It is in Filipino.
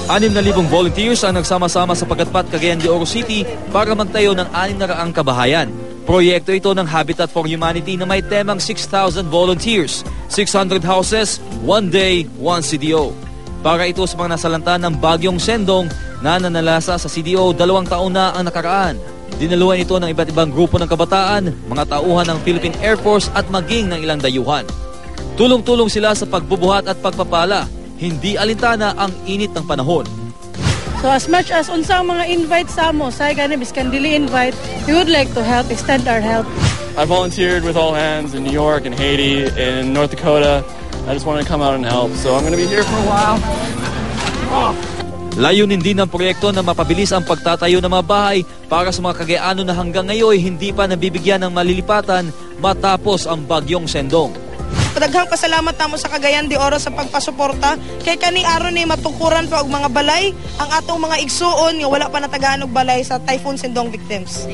6,000 volunteers ang nagsama-sama sa Pagatpat, Cagayan de Oro City para magtayo ng 600 kabahayan. Proyekto ito ng Habitat for Humanity na may temang 6,000 volunteers, 600 houses, 1 day, 1 CDO. Para ito sa mga nasalanta ng Bagyong Sendong na nanalasa sa CDO 2 taon na ang nakaraan. Dinaluhan ito ng iba't ibang grupo ng kabataan, mga tauhan ng Philippine Air Force at maging ng ilang dayuhan. Tulong-tulong sila sa pagbubuhat at pagpapala. Hindi alintana ang init ng panahon. So as much as unsang mga invite sa mo, say gani biskan dili invite, we would like to help, extend our help. I volunteered with All Hands in New York and Haiti and North Dakota. I just wanted to come out and help, so I'm going to be here for a while. Layunin din ng proyekto na mapabilis ang pagtatayo ng mga bahay para sa mga Cagayaano na hanggang ngayon hindi pa nabibigyan ng malilipatan matapos ang Bagyong Sendong. Daghang pasalamat namo sa Cagayan de Oro sa pagpasuporta kay kani aron ni matukuran pa og mga balay ang atong mga igsuon nga wala pa natagaan og balay sa Typhoon Sendong victims.